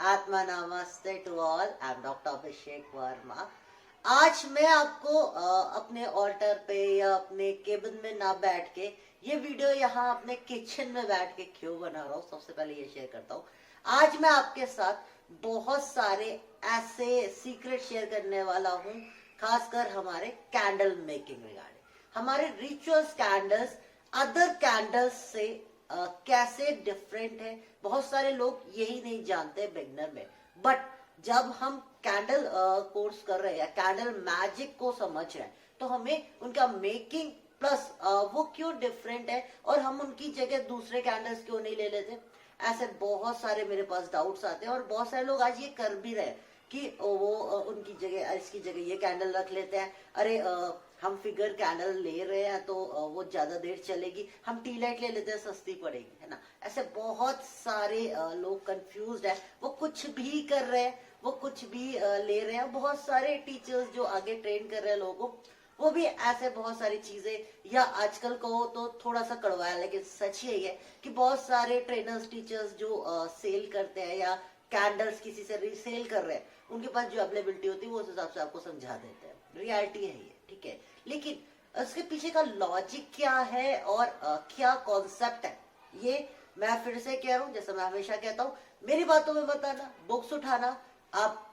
आत्मा नमस्ते to all. I am doctor Abhishek Varma. आज मैं आपको अपने ऑल्टर पे या अपने केबिन में ना बैठ के ये वीडियो यहाँ अपने किचन में बैठ के क्यों बना रहा हूँ, सबसे पहले ये शेयर करता हूँ। आज मैं आपके साथ बहुत सारे ऐसे सीक्रेट शेयर करने वाला हूँ, खासकर हमारे कैंडल मेकिंग रिगार्डिंग। हमारे रिचुअल्स कैंडल्स अदर कैंडल्स से कैसे डिफरेंट है, बहुत सारे लोग यही नहीं जानते बिगनर में। बट जब हम कैंडल कोर्स कर रहे हैं या कैंडल मैजिक को समझ रहे हैं तो हमें उनका मेकिंग प्लस वो क्यों डिफरेंट है और हम उनकी जगह दूसरे कैंडल्स क्यों नहीं ले लेते, ऐसे बहुत सारे मेरे पास डाउट्स आते हैं। और बहुत सारे लोग आज ये कर भी रहे हैं कि वो उनकी जगह इसकी जगह ये कैंडल रख लेते हैं। अरे हम फिगर कैंडल ले रहे हैं तो वो ज्यादा देर चलेगी, हम टी लाइट ले लेते हैं, सस्ती पड़ेगी, है ना। ऐसे बहुत सारे लोग कंफ्यूज्ड है, वो कुछ भी कर रहे हैं, वो कुछ भी ले रहे हैं। बहुत सारे टीचर्स जो आगे ट्रेन कर रहे हैं लोगों को, वो भी ऐसे बहुत सारी चीजें, या आजकल कहो तो थोड़ा सा कड़वा है लेकिन सच यही है कि बहुत सारे ट्रेनर्स टीचर्स जो सेल करते हैं या कैंडल्स किसी से रीसेल कर रहे हैं, उनके पास जो अवेलेबिलिटी होती है वो उस हिसाब से आपको समझा देते हैं। रियलिटी है ये, ठीक है। लेकिन उसके पीछे का लॉजिक क्या है और क्या कॉन्सेप्ट है, ये मैं फिर से कह रहा हूँ, जैसा मैं हमेशा कहता हूँ, मेरी बातों में मत आना, बुक्स उठाना, आप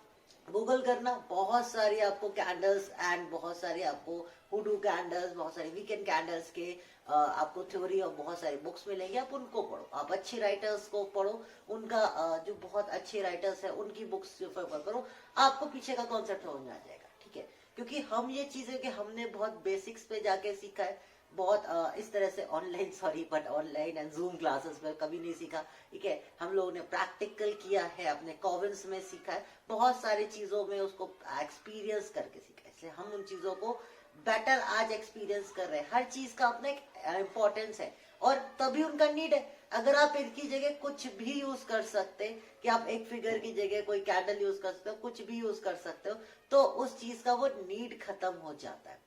गूगल करना, बहुत सारी आपको कैंडल्स एंड बहुत सारी आपको हुडू कैंडल्स, बहुत सारी वीकेंड कैंडल्स के आपको थ्योरी और बहुत सारी बुक्स मिलेंगी। आप उनको पढ़ो, आप अच्छे राइटर्स को पढ़ो, उनका जो बहुत अच्छे राइटर्स है उनकी बुक्स रेफर करो, आपको पीछे का कॉन्सेप्ट समझ में आ जाएगा, ठीक है। क्योंकि हम ये चीजें कि हमने बहुत बेसिक्स पे जाके सीखा है, बहुत इस तरह से online, sorry but online and zoom classes में कभी नहीं सीखा, ठीक है। हम लोगों ने प्रैक्टिकल किया है, अपने कॉविन्स में सीखा है, बहुत सारी चीजों में उसको एक्सपीरियंस करके सीखा है, इसलिए हम उन चीजों को बेटर आज एक्सपीरियंस कर रहे हैं। हर चीज का अपना एक इम्पोर्टेंस है और तभी उनका नीड है। अगर आप इनकी जगह कुछ भी यूज कर सकते, कि आप एक फिगर की जगह कोई कैंडल यूज कर सकते हो, कुछ भी यूज कर सकते हो, तो उस चीज का वो नीड खत्म हो जाता है,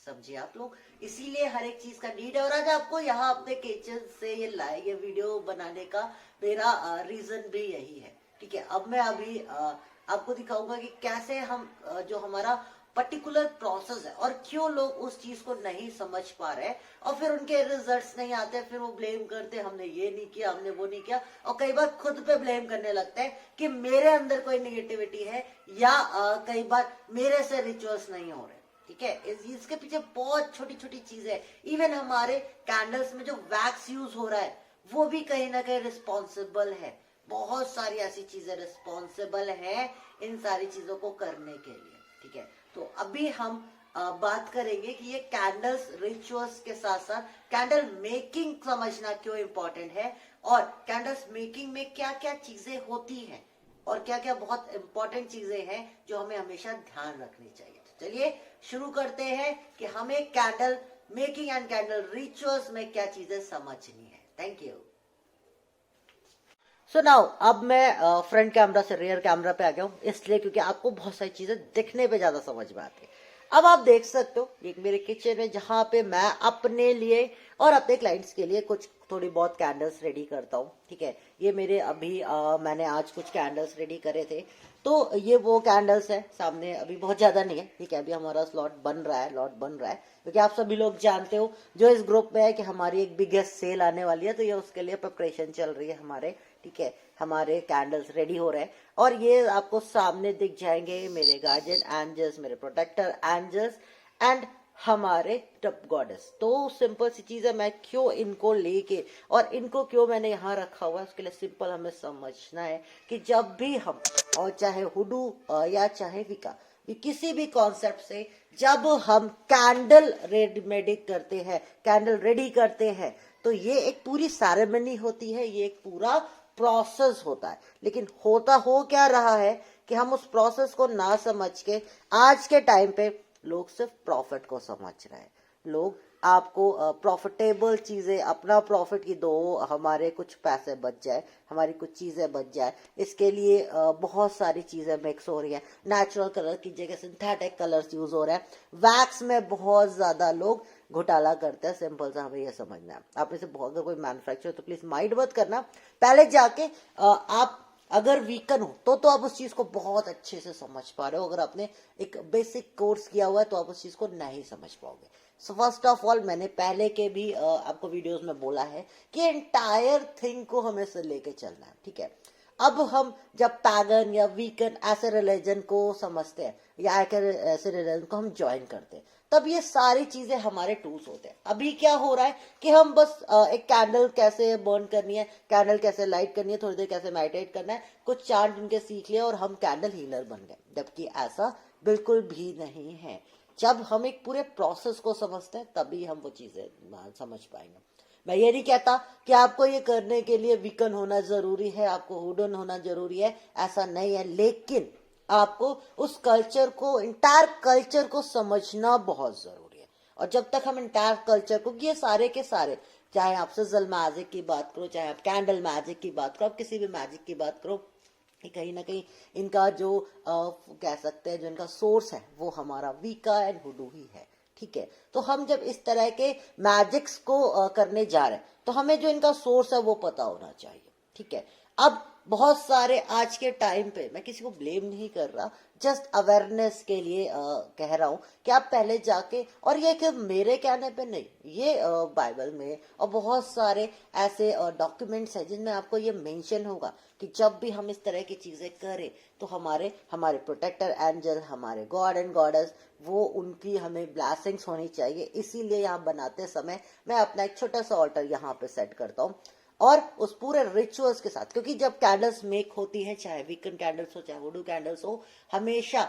समझिए आप लोग। इसीलिए हर एक चीज का नीड है। और आज आपको यहाँ अपने किचन से ये वीडियो बनाने का मेरा रीजन भी यही है, ठीक है। अब मैं अभी आपको दिखाऊंगा कि कैसे हम जो हमारा पर्टिकुलर प्रोसेस है और क्यों लोग उस चीज को नहीं समझ पा रहे हैं और फिर उनके रिजल्ट्स नहीं आते, फिर वो ब्लेम करते हैं, हमने ये नहीं किया, हमने वो नहीं किया, और कई बार खुद पे ब्लेम करने लगते हैं कि मेरे अंदर कोई नेगेटिविटी है, या कई बार मेरे से रिचुअल्स नहीं हो रहे, ठीक है। इसके पीछे बहुत छोटी छोटी चीजें, इवन हमारे कैंडल्स में जो वैक्स यूज हो रहा है वो भी कहीं ना कहीं रिस्पॉन्सिबल है। बहुत सारी ऐसी चीजें रिस्पॉन्सिबल है इन सारी चीजों को करने के लिए, ठीक है। तो अभी हम बात करेंगे कि ये कैंडल्स रिचुअल्स के साथ साथ कैंडल मेकिंग समझना क्यों इम्पोर्टेंट है, और कैंडल्स मेकिंग में क्या क्या चीजें होती हैं और क्या क्या बहुत इंपॉर्टेंट चीजें हैं जो हमें हमेशा ध्यान रखनी चाहिए। तो चलिए शुरू करते हैं कि हमें candle making and candle rituals में क्या चीजें समझनी है। Thank you. सो नाउ अब मैं फ्रंट कैमरा से रियर कैमरा पे आ गया हूँ, इसलिए क्योंकि आपको बहुत सारी चीजें दिखने पे ज्यादा समझ में आती है। अब आप देख सकते हो एक मेरे किचन है जहां पे मैं अपने लिए और अपने क्लाइंट्स के लिए कुछ थोड़ी बहुत कैंडल्स रेडी करता हूँ, ठीक है। ये मेरे अभी मैंने आज कुछ कैंडल्स रेडी करे थे, तो ये वो कैंडल्स है सामने, अभी बहुत ज्यादा नहीं है, ठीक है। अभी हमारा स्लॉट बन रहा है, लॉट बन रहा है, क्योंकि आप सभी लोग जानते हो जो इस ग्रुप में है कि हमारी एक बिगेस्ट सेल आने वाली है, तो ये उसके लिए प्रिपरेशन चल रही है हमारे, ठीक है। हमारे कैंडल्स रेडी हो रहे हैं और ये आपको सामने दिख जाएंगे मेरे गार्जियन एंजल्स, मेरे प्रोटेक्टर एंजल्स एंड हमारे टॉप गॉडेस। तो सिंपल सी चीज है, मैं क्यों इनको लेके और इनको क्यों मैंने यहाँ रखा हुआ है, उसके लिए सिंपल हमें समझना है कि जब भी हम, और चाहे हुडू या चाहे विका, किसी भी कॉन्सेप्ट से जब हम कैंडल रेडी करते हैं, कैंडल रेडी करते हैं, तो ये एक पूरी सेरेमनी होती है, ये एक पूरा प्रोसेस होता है। लेकिन होता हो क्या रहा है कि हम उस प्रोसेस को ना समझ के आज के टाइम पे लोग सिर्फ प्रॉफिट को समझ रहे हैं। लोग आपको प्रॉफिटेबल चीजें, अपना प्रॉफिट की दो, हमारे कुछ पैसे बच जाए, हमारी कुछ चीजें बच जाए, इसके लिए बहुत सारी चीजें मिक्स हो रही है। नेचुरल कलर की जगह सिंथेटिक कलर्स यूज हो रहा है, वैक्स में बहुत ज्यादा लोग घोटाला करते हैं। सिंपल सा हमें यह समझना है। आप में से बहुत, अगर कोई मैन्युफैक्चर तो प्लीज माइंड मत करना, पहले जाके आप अगर वीकन हो तो आप उस चीज को बहुत अच्छे से समझ पा रहे हो। अगर आपने एक बेसिक कोर्स किया हुआ है तो आप उस चीज को नहीं समझ पाओगे। सो फर्स्ट ऑफ ऑल, मैंने पहले के भी आपको वीडियोस में बोला है कि एंटायर थिंग को हमें से लेके चलना है, ठीक है। अब हम जब पैगन या वीकन ऐसे रिलीजन को समझते हैं या ऐसे रिलीजन को हम ज्वाइन करते हैं, तब ये सारी चीजें हमारे टूल्स होते हैं। अभी क्या हो रहा है कि हम बस एक कैंडल कैसे बर्न करनी है, कैंडल कैसे लाइट करनी है, थोड़ी देर कैसे मेडिटेट करना है, कुछ चांट उनके सीख लिया और हम कैंडल हीलर बन गए, जबकि ऐसा बिल्कुल भी नहीं है। जब हम एक पूरे प्रोसेस को समझते हैं तभी हम वो चीजें समझ पाएंगे। मैं ये नहीं कहता कि आपको ये करने के लिए वीकन होना जरूरी है, आपको हुडन होना जरूरी है, ऐसा नहीं है, लेकिन आपको उस कल्चर को, इंटायर कल्चर को समझना बहुत जरूरी है। और जब तक हम इंटायर कल्चर को, ये सारे के सारे, चाहे आप सिजल मैजिक की बात करो, चाहे आप कैंडल मैजिक की बात करो, आप किसी भी मैजिक की बात करो, कहीं ना कहीं इनका जो कह सकते हैं जो इनका सोर्स है वो हमारा वीका एंड हुडू ही है, ठीक है। तो हम जब इस तरह के मैजिक्स को करने जा रहे हैं तो हमें जो इनका सोर्स है वो पता होना चाहिए, ठीक है। अब बहुत सारे आज के टाइम पे, मैं किसी को ब्लेम नहीं कर रहा, जस्ट अवेयरनेस के लिए कह रहा हूं कि आप पहले जाके, और ये कि मेरे कहने पे नहीं, ये बाइबल में और बहुत सारे ऐसे डॉक्यूमेंट्स हैं जिनमें आपको ये मेंशन होगा कि जब भी हम इस तरह की चीजें करें तो हमारे हमारे प्रोटेक्टर एंजल, हमारे गॉड एंड गॉडेस, वो उनकी हमें ब्लेसिंग्स होनी चाहिए। इसीलिए यहाँ बनाते समय मैं अपना एक छोटा सा ऑल्टर यहाँ पे सेट करता हूँ और उस पूरे रिचुअल्स के साथ, क्योंकि जब कैंडल्स मेक होती है, चाहे वीकन कैंडल्स हो चाहे वुडू कैंडल्स हो, हमेशा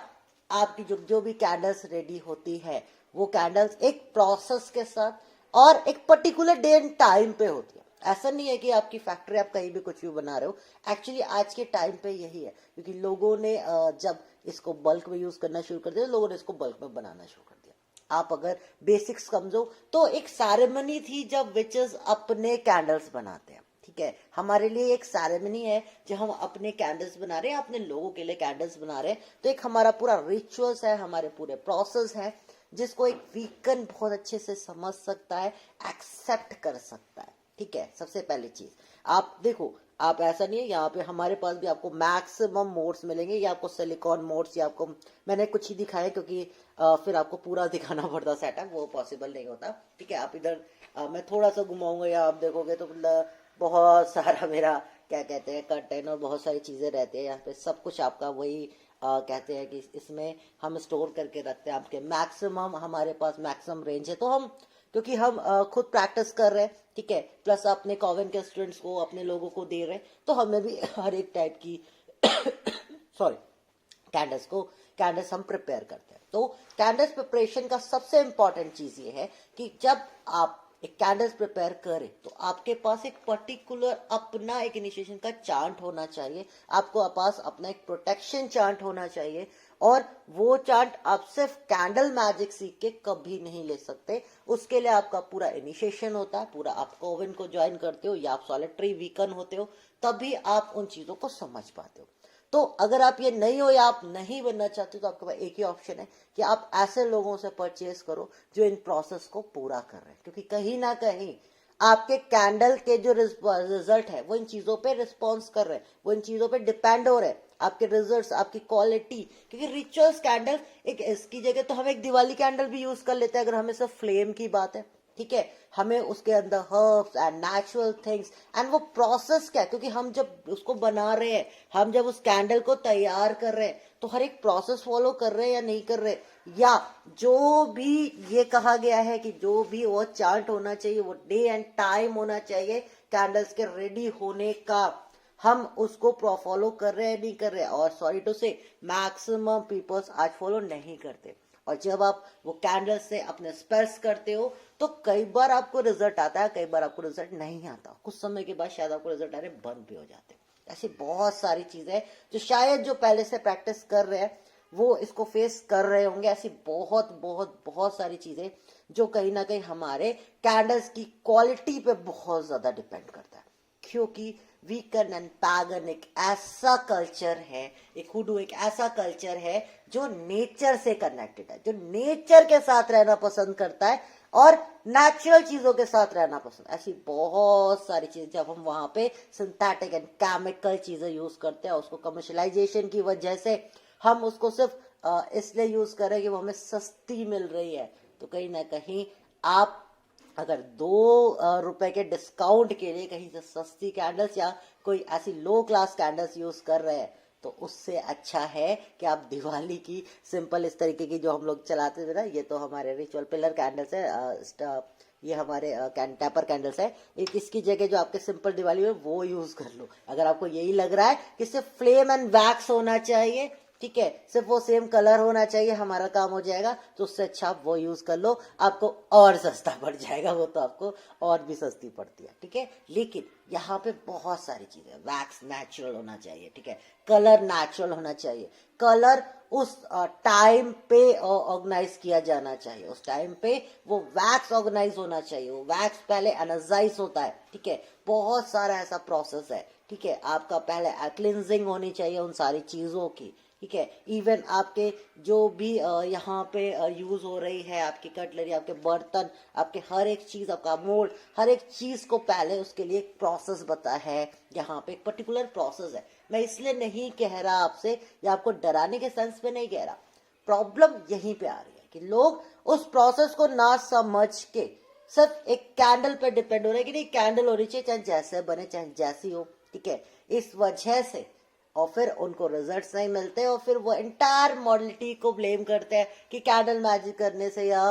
आपकी जो भी कैंडल्स रेडी होती है वो कैंडल्स एक प्रोसेस के साथ और एक पर्टिकुलर डे एंड टाइम पे होती है। ऐसा नहीं है कि आपकी फैक्ट्री आप कहीं भी कुछ भी बना रहे हो। एक्चुअली आज के टाइम पे यही है, क्योंकि लोगों ने जब इसको बल्क में यूज करना शुरू कर दिया, लोगों ने इसको बल्क में बनाना शुरू कर दिया। आप अगर बेसिक्स समझो तो एक सेरेमनी थी जब विचेस अपने कैंडल्स बनाते हैं, ठीक है। हमारे लिए एक सेरेमनी है जब हम अपने कैंडल्स बना रहे हैं, अपने लोगों के लिए कैंडल्स बना रहे हैं, तो एक हमारा पूरा रिचुअल्स है, हमारे पूरे प्रोसेस है, जिसको एक वीकन बहुत अच्छे से समझ सकता है, एक्सेप्ट कर सकता है, ठीक है। सबसे पहली चीज आप देखो, आप ऐसा नहीं है, यहाँ पे हमारे पास भी आपको मैक्सिमम मोड्स मिलेंगे, या आपको सिलिकॉन मोड्स, या आपको मैंने कुछ ही दिखाया क्योंकि फिर आपको पूरा दिखाना पड़ता सेटअप, वो पॉसिबल नहीं होता, ठीक है। आप इधर मैं थोड़ा सा घुमाऊंगा या आप देखोगे तो बहुत सारा मेरा क्या कहते हैं कर्टेन और बहुत सारी चीजें रहती है यहाँ पे, सब कुछ आपका वही कहते हैं कि इसमें हम स्टोर करके रखते हैं। आपके मैक्सिमम, हमारे पास मैक्सिमम रेंज है, तो हम, क्योंकि हम खुद प्रैक्टिस कर रहे हैं, ठीक है, प्लस अपने कॉवेन के स्टूडेंट्स को, अपने लोगों को दे रहे हैं, तो हमें भी हर एक टाइप की सॉरी कैंडल्स हम प्रिपेयर करते हैं। तो कैंडल्स प्रिपरेशन का सबसे इंपॉर्टेंट चीज ये है कि जब आप एक कैंडल्स प्रिपेयर करें तो आपके पास एक पर्टिकुलर अपना एक इनिशिएशन का चांट होना चाहिए, आपको पास अपना एक प्रोटेक्शन चांट होना चाहिए, और वो चांट आप सिर्फ कैंडल मैजिक सीख के कभी नहीं ले सकते। उसके लिए आपका पूरा इनिशिएशन होता है, पूरा आप कोविन को ज्वाइन करते हो या आप सॉलिटरी वीकन होते हो, तभी आप उन चीजों को समझ पाते हो। तो अगर आप ये नहीं हो या आप नहीं बनना चाहते तो आपके पास एक ही ऑप्शन है कि आप ऐसे लोगों से परचेज करो जो इन प्रोसेस को पूरा कर रहे हैं, क्योंकि कहीं ना कहीं आपके कैंडल के जो रिजल्ट है वो इन चीजों पे रिस्पॉन्स कर रहे हैं, वो इन चीजों पे डिपेंड हो रहे हैं, आपके रिजल्ट्स, आपकी क्वालिटी। क्योंकि रिचुअल्स कैंडल, एक इसकी जगह तो हम एक दिवाली कैंडल भी यूज कर लेते हैं अगर हमें सिर्फ फ्लेम की बात है, ठीक है। हमें उसके अंदर herbs and natural things and वो प्रोसेस क्या है, क्योंकि हम जब उसको बना रहे हैं, हम जब उस कैंडल को तैयार कर रहे हैं, तो हर एक प्रोसेस फॉलो कर रहे हैं या नहीं कर रहे, या जो भी ये कहा गया है कि जो भी वो चार्ट होना चाहिए, वो डे एंड टाइम होना चाहिए कैंडल्स के रेडी होने का, हम उसको फॉलो कर रहे हैं नहीं कर रहे। और सॉरी टू से मैक्सिमम पीपल्स आज फॉलो नहीं करते, और जब आप वो कैंडल से अपने स्पेल्स करते हो तो कई बार आपको रिजल्ट आता है, कई बार आपको रिजल्ट नहीं आता, कुछ समय के बाद शायद आपको रिजल्ट आने बंद भी हो जाते हैं। ऐसी बहुत सारी चीजें जो शायद जो पहले से प्रैक्टिस कर रहे हैं वो इसको फेस कर रहे होंगे। ऐसी बहुत बहुत बहुत सारी चीजें जो कहीं ना कहीं हमारे कैंडल्स की क्वालिटी पे बहुत ज्यादा डिपेंड करता है। क्योंकि वीगन एंड पैगन एक ऐसा कल्चर है, एक हुडू एक ऐसा कल्चर है जो नेचर से कनेक्टेड है, जो नेचर के साथ रहना पसंद करता है और नेचुरल चीजों के साथ रहना पसंद। ऐसी बहुत सारी चीजें, जब हम वहां पे सिंथेटिक एंड केमिकल चीजें यूज करते हैं, उसको कमर्शलाइजेशन की वजह से हम उसको सिर्फ इसलिए यूज करें कि वो हमें सस्ती मिल रही है, तो कहीं ना कहीं आप अगर 2 रुपए के डिस्काउंट के लिए कहीं से सस्ती कैंडल्स या कोई ऐसी लो क्लास कैंडल्स यूज कर रहे हैं, तो उससे अच्छा है कि आप दिवाली की सिंपल इस तरीके की जो हम लोग चलाते थे ना, ये तो हमारे रिचुअल पिलर कैंडल्स है, ये हमारे टैपर कैंडल्स है, एक इसकी जगह जो आपके सिंपल दिवाली है वो यूज कर लो। अगर आपको यही लग रहा है कि सिर्फ फ्लेम एंड वैक्स होना चाहिए, ठीक है, सिर्फ वो सेम कलर होना चाहिए, हमारा काम हो जाएगा, तो उससे अच्छा आप वो यूज कर लो, आपको और सस्ता पड़ जाएगा, वो तो आपको और भी सस्ती पड़ती है, ठीक है। लेकिन यहाँ पे बहुत सारी चीजें, वैक्स नेचुरल होना चाहिए, ठीक है, कलर नेचुरल होना चाहिए, कलर उस टाइम पे ऑर्गेनाइज किया जाना चाहिए, उस टाइम पे वो वैक्स ऑर्गेनाइज होना चाहिए, वो वैक्स पहले एनर्जाइज होता है, ठीक है, बहुत सारा ऐसा प्रोसेस है, ठीक है, आपका पहले क्लिनजिंग होनी चाहिए उन सारी चीजों की, ठीक है। इवन आपके जो भी यहाँ पे यूज हो रही है, आपकी कटलरी, आपके बर्तन, आपके हर एक चीज, आपका मोल्ड, हर एक चीज को पहले उसके लिए एक प्रोसेस बता है, यहाँ पे एक पर्टिकुलर प्रोसेस है। मैं इसलिए नहीं कह रहा आपसे, या आपको डराने के सेंस में नहीं कह रहा, प्रॉब्लम यहीं पे आ रही है कि लोग उस प्रोसेस को ना समझ के सिर्फ एक कैंडल पे डिपेंड हो रहे हैं कि नहीं कैंडल होनी चाहिए, चाहे जैसे बने चाहे जैसी हो, ठीक है, इस वजह से, और फिर उनको रिजल्ट्स नहीं मिलते, और फिर वो एंटायर मॉडलिटी को ब्लेम करते हैं कि कैंडल मैजिक करने से या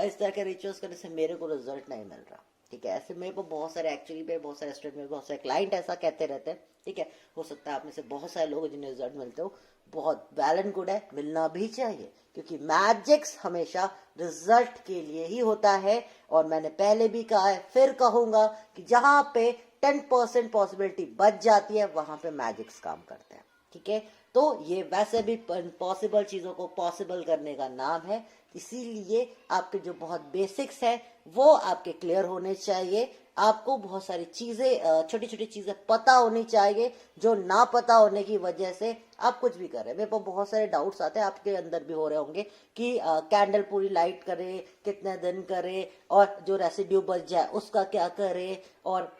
इस तरह के रिचुअल्स करने से मेरे को रिजल्ट नहीं मिल रहा, ठीक है। ऐसे मेरे को बहुत सारे, एक्चुअली में बहुत सारे स्टूडेंट में बहुत सारे क्लाइंट ऐसा कहते रहते हैं, ठीक है। हो सकता है आप में से बहुत सारे लोग जिन्हें रिजल्ट मिलते हो, बहुत वेल एंड गुड है, मिलना भी चाहिए, क्योंकि मैजिक्स हमेशा रिजल्ट के लिए ही होता है। और मैंने पहले भी कहा है, फिर कहूंगा कि जहां पे 10% पॉसिबिलिटी बच जाती है, वहां पे मैजिक्स काम करते हैं, ठीक है। तो ये वैसे भी पॉसिबल चीजों को पॉसिबल करने का नाम है, इसीलिए आपके जो बहुत बेसिक्स है वो आपके क्लियर होने चाहिए। आपको बहुत सारी चीजें, छोटी छोटी चीजें पता होनी चाहिए, जो ना पता होने की वजह से आप कुछ भी कर रहे हैं। मेरे को बहुत सारे डाउट्स आते हैं, आपके अंदर भी हो रहे होंगे कि कैंडल पूरी लाइट करे, कितने दिन करे, और जो रेसिड्यू बच जाए उसका क्या करे, और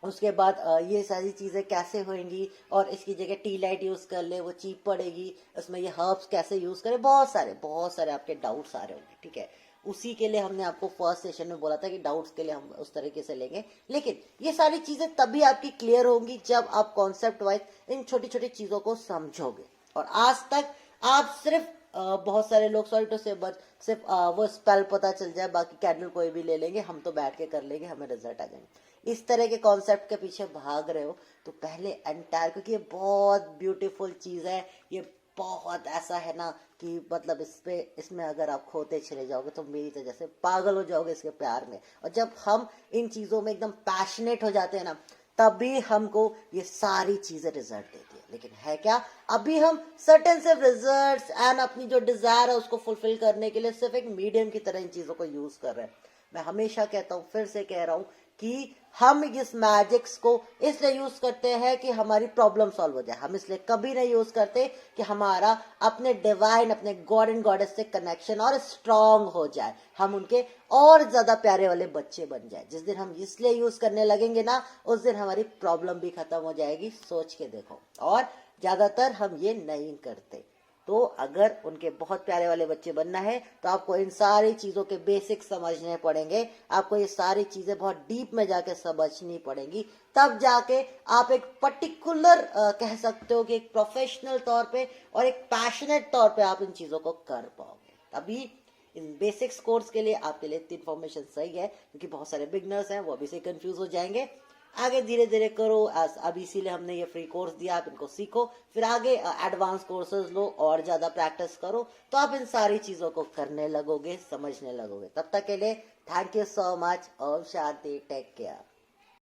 उसके बाद ये सारी चीजें कैसे होंगी, और इसकी जगह टी लाइट यूज कर ले, वो चीप पड़ेगी, उसमें ये हर्ब्स कैसे यूज करें, बहुत सारे आपके डाउट्स आ रहे होंगे, ठीक है। उसी के लिए हमने आपको फर्स्ट सेशन में बोला था कि डाउट्स के लिए हम उस तरीके से लेंगे, लेकिन ये सारी चीजें तभी आपकी क्लियर होंगी जब आप कॉन्सेप्ट वाइज इन छोटी छोटी चीजों को समझोगे। और आज तक आप सिर्फ बहुत सारे लोग, सॉरी टू से, बट सिर्फ वो स्पेल पता चल जाए, बाकी कैंडल कोई भी ले लेंगे, हम तो बैठ के कर लेंगे, हमें रिजल्ट आ जाएंगे, इस तरह के कॉन्सेप्ट के पीछे भाग रहे हो, तो पहले एंटायर, क्योंकि ये बहुत ब्यूटीफुल चीज है, ये बहुत ऐसा है ना कि मतलब इसमें अगर आप खोते चले जाओगे तो मेरी तरह जैसे पागल हो जाओगे इसके प्यार में। और जब हम इन चीजों में एकदम पैशनेट हो जाते हैं ना, तभी हमको ये सारी चीजें रिजल्ट देती है। लेकिन है क्या, अभी हम सर्टेन सिर्फ रिजल्ट्स एंड अपनी जो डिजायर है उसको फुलफिल करने के लिए सिर्फ एक मीडियम की तरह इन चीजों को यूज कर रहे हैं। मैं हमेशा कहता हूँ, फिर से कह रहा हूँ कि हम इस मैजिक्स को इसलिए यूज करते हैं कि हमारी प्रॉब्लम सॉल्व हो जाए, हम इसलिए कभी नहीं यूज करते कि हमारा अपने डिवाइन, अपने गॉड एंड गॉडेस से कनेक्शन और स्ट्रांग हो जाए, हम उनके और ज्यादा प्यारे वाले बच्चे बन जाए। जिस दिन हम इसलिए यूज करने लगेंगे ना, उस दिन हमारी प्रॉब्लम भी खत्म हो जाएगी, सोच के देखो। और ज्यादातर हम ये नहीं करते। तो अगर उनके बहुत प्यारे वाले बच्चे बनना है तो आपको इन सारी चीजों के बेसिक्स समझने पड़ेंगे, आपको ये सारी चीजें बहुत डीप में जाके समझनी पड़ेंगी, तब जाके आप एक पर्टिकुलर कह सकते हो कि एक प्रोफेशनल तौर पे और एक पैशनेट तौर पे आप इन चीजों को कर पाओगे। तभी इन बेसिक्स कोर्स के लिए आपके लिए इतनी इन्फॉर्मेशन सही है, क्योंकि बहुत सारे बिगनर्स हैं वो अभी से कंफ्यूज हो जाएंगे। आगे धीरे धीरे करो, अभी इसीलिए हमने ये फ्री कोर्स दिया, आप इनको सीखो, फिर आगे एडवांस कोर्सेज लो और ज्यादा प्रैक्टिस करो, तो आप इन सारी चीजों को करने लगोगे, समझने लगोगे। तब तक के लिए थैंक यू सो मच। ओम शांति, टेक केयर।